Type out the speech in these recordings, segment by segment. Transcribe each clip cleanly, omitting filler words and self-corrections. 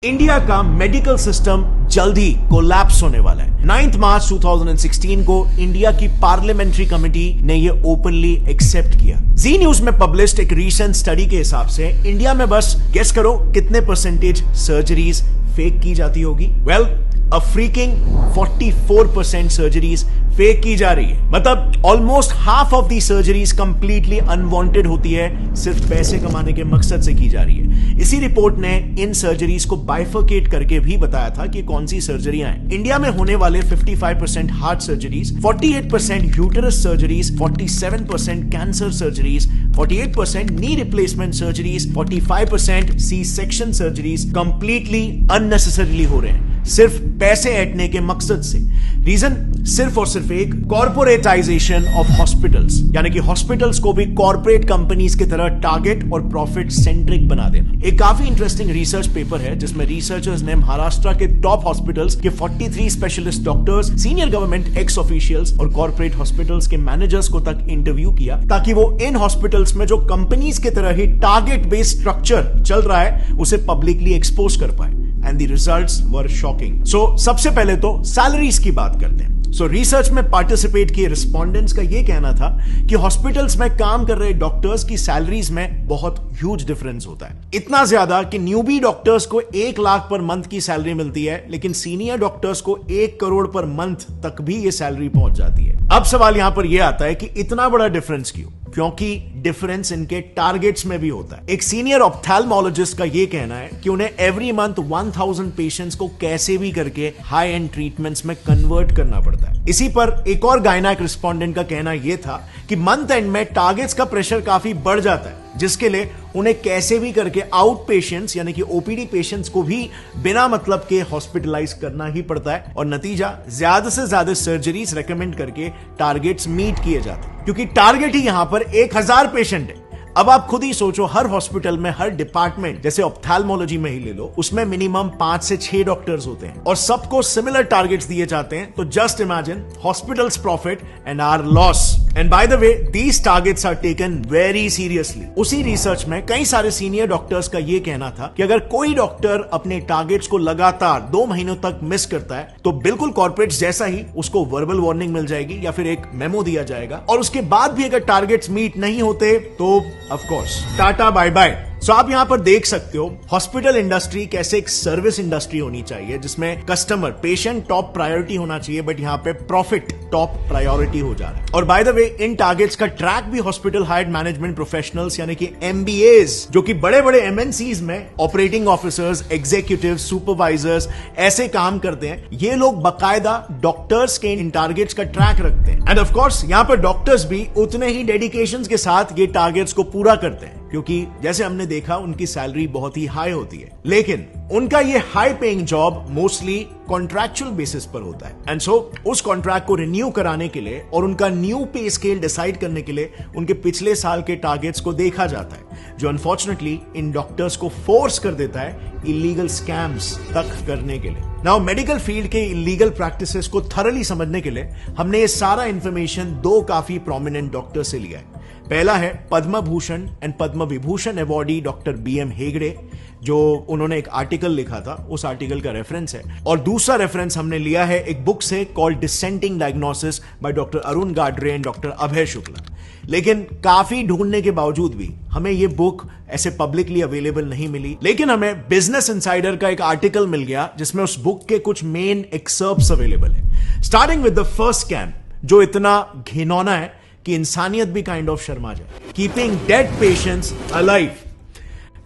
India का medical system जल्द ही collapse होने वाला है। 9 मार्च 2016 को इंडिया की पार्लियामेंट्री कमेटी ने यह ओपनली एक्सेप्ट किया। जी न्यूज में पब्लिश्ड एक रीसेंट स्टडी के हिसाब से इंडिया में बस गेस करो कितने परसेंटेज सर्जरीज फेक की जाती होगी। वेल, अ फ्रीकिंग 44% सर्जरीज फेक की जा रही है। मतलब almost half of the surgeries completely unwanted होती है, सिर्फ पैसे कमाने के मकसद से की जा रही है। इसी रिपोर्ट ने इन सर्जरीज को बाइफरकेट करके भी बताया था कि कौन सी सर्जरियां हैं। इंडिया में होने वाले 55% heart surgeries, 48% uterus surgeries, 47% cancer surgeries, 48% knee replacement surgeries, 45% C section surgeries completely unnecessarily हो रहे हैं, सिर्फ पैसे ऐंठने के मकसद से। रीजन सिर्फ और सिर्फ एक, कॉर्पोरेटाइजेशन ऑफ हॉस्पिटल्स, यानी कि हॉस्पिटल्स को भी कॉर्पोरेट कंपनीज की तरह टारगेट और प्रॉफिट सेंट्रिक बना देना। एक काफी इंटरेस्टिंग रिसर्च पेपर है जिसमें रिसर्चर्स ने महाराष्ट्र के टॉप हॉस्पिटल्स के 43 specialist doctors, senior government x officials और कॉर्पोरेट हॉस्पिटल्स के मैनेजर्स को तक इंटरव्यू किया, ताकि वो इन हॉस्पिटल्स में जो कंपनीज की तरह ही टारगेट बेस्ड स्ट्रक्चर चल रहा है उसे पब्लिकली एक्सपोज कर पाए। And the results were shocking. So, सबसे पहले तो सैलरीज की बात करते हैं। रिसर्च में पार्टिसिपेट किए रिस्पोंडेंट्स का यह कहना था कि हॉस्पिटल्स में काम कर रहे डॉक्टर्स की सैलरीज में बहुत ह्यूज डिफरेंस होता है। इतना ज्यादा कि न्यूबी डॉक्टर्स को 1 लाख पर मंथ की सैलरी मिलती है, लेकिन सीनियर डॉक्टर्स को 1 करोड़ पर मंथ तक भी ये सैलरी पहुंच जाती है। अब सवाल यहां पर यह आता है कि इतना बड़ा डिफरेंस क्यों? क्योंकि डिफरेंस इनके टारगेट्स में भी होता है। एक सीनियर ऑप्थेल्मोलॉजिस्ट का यह कहना है कि उन्हें एवरी मंथ 1000 पेशेंट्स को कैसे भी करके हाई एंड ट्रीटमेंट्स में कन्वर्ट करना पड़ता है। इसी पर एक और गायनेक रिस्पोंडेंट का कहना यह था कि मंथ एंड में टारगेट्स का प्रेशर काफी बढ़ जाता है, जिसके लिए उन्हें कैसे भी करके आउट पेशेंट्स यानी कि ओपीडी पेशेंट्स को भी बिना मतलब के हॉस्पिटलाइज करना ही पड़ता है, और नतीजा ज्यादा से ज्यादा सर्जरीज रेकमेंड करके टारगेट्स मीट किए जाते हैं, क्योंकि टारगेट ही यहां पर 1000 पेशेंट है। अब आप खुद ही सोचो, हर हॉस्पिटल में, हर डिपार्टमेंट, जैसे ऑप्थेल्मोलॉजी में ही ले लो, उसमें मिनिमम 5 से 6 डॉक्टर्स होते हैं और सबको सिमिलर टारगेट्स दिए जाते हैं। तो just imagine hospitals profit and our loss. And by the way, these targets are taken very seriously. उसी रिसर्च में कई सारे सीनियर डॉक्टर्स का यह कहना था कि अगर कोई डॉक्टर अपने टारगेट्स को लगातार 2 महीनों तक मिस करता है तो बिल्कुल कॉर्पोरेट्स जैसा ही उसको वर्बल वार्निंग मिल जाएगी या फिर एक मेमो दिया जाएगा, और उसके बाद भी अगर टारगेट्स मीट नहीं होते तो of course tata bye bye. So आप यहां पर देख सकते हो हॉस्पिटल इंडस्ट्री कैसे एक सर्विस इंडस्ट्री होनी चाहिए, जिसमें कस्टमर, पेशेंट टॉप प्रायोरिटी होना चाहिए, बट यहां पे प्रॉफिट टॉप प्रायोरिटी हो जा रहा है। और bye the way, in targets का ट्रैक भी हॉस्पिटल हायर्ड मैनेजमेंट प्रोफेशनल्स यानी कि एमबीएस, जो कि बड़े बड़े एमएनसीज में ऑपरेटिंग ऑफिसर्स, एग्जीक्यूटिव, सुपरवाइजर्स ऐसे काम करते हैं। ये लोग बकायदा डॉक्टर्स के इन टारगेट्स का ट्रैक रखते हैं, एंड ऑफ कोर्स यहां पर डॉक्टर्स भी उतने ही डेडिकेशन के साथ ये टारगेट्स को पूरा करते हैं, क्योंकि जैसे हमने देखा उनकी सैलरी बहुत ही हाई होती है। लेकिन उनका ये high paying job mostly contractual basis पर होता है, एंड सो उस कॉन्ट्रैक्ट को रिन्यू कराने के लिए और उनका न्यू पे स्केल डिसाइड करने के लिए उनके पिछले साल के टारगेट्स को देखा जाता है, जो अनफॉर्चुनेटली इन डॉक्टर्स को फोर्स कर देता है इलीगल स्कैम्स तक करने के लिए। नाउ, मेडिकल फील्ड के इलीगल प्रैक्टिसेस को थरली समझने के लिए हमने ये सारा इंफॉर्मेशन 2 काफी प्रोमिनेंट डॉक्टर से लिया है। पहला है Padma Bhushan and Padma Vibhushan awardee doctor BM Hegde, जो उन्होंने एक आर्टिकल लिखा था, उस आर्टिकल का रेफरेंस है। और दूसरा रेफरेंस हमने लिया है एक बुक से called dissenting diagnosis by doctor Arun Gadre and doctor Abhay Shukla. लेकिन काफी ढूंढने के बावजूद भी हमें यह बुक ऐसे पब्लिकली अवेलेबल नहीं मिली, लेकिन हमें बिजनेस इनसाइडर का एक आर्टिकल मिल गया जिसमें उस बुक के कुछ मेन एक्सर्प्ट्स अवेलेबल है। Starting with the first scam, जो इतना घिनौना है कि इंसानियत भी काइंड ऑफ शर्मा जाए। Keeping dead patients alive.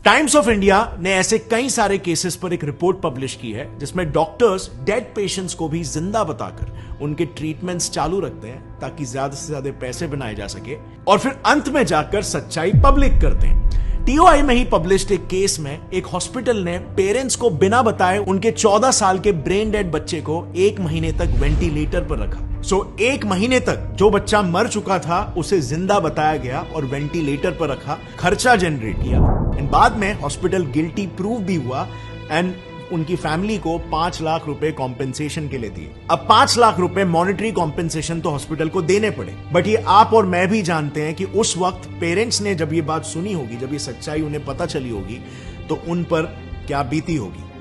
Times of India ने ऐसे कई सारे केसेस पर एक रिपोर्ट पब्लिश की है जिसमें डॉक्टर्स डेड पेशेंट्स को भी जिंदा बताकर उनके ट्रीटमेंट्स चालू रखते हैं, ताकि ज्यादा से ज्यादा पैसे बनाए जा सके, और फिर अंत में जाकर सच्चाई पब्लिक करते हैं। टीओआई में ही पब्लिश्ड एक केस में एक हॉस्पिटल ने पेरेंट्स को बिना बताए उनके 14 साल के ब्रेन डेड बच्चे को 1 महीने तक वेंटिलेटर पर रखा। 1 महीने तक जो बच्चा मर चुका था उसे जिंदा बताया गया और वेंटिलेटर पर रखा, खर्चा जनरेट किया, एंड बाद में हॉस्पिटल गिल्टी प्रूव भी हुआ, एंड उनकी फैमिली को 5 लाख रुपए कॉम्पेंसेशन के लिए दिए। अब 5 लाख रुपए मॉनेटरी कॉम्पेंसेशन तो हॉस्पिटल को देने पड़े, बट ये आप और मैं भी जानते हैं कि उस वक्त पेरेंट्स ने जब ये बात सुनी होगी, जब ये सच्चाई उन्हें पता चली होगी, तो उन पर क्या बीती होगी।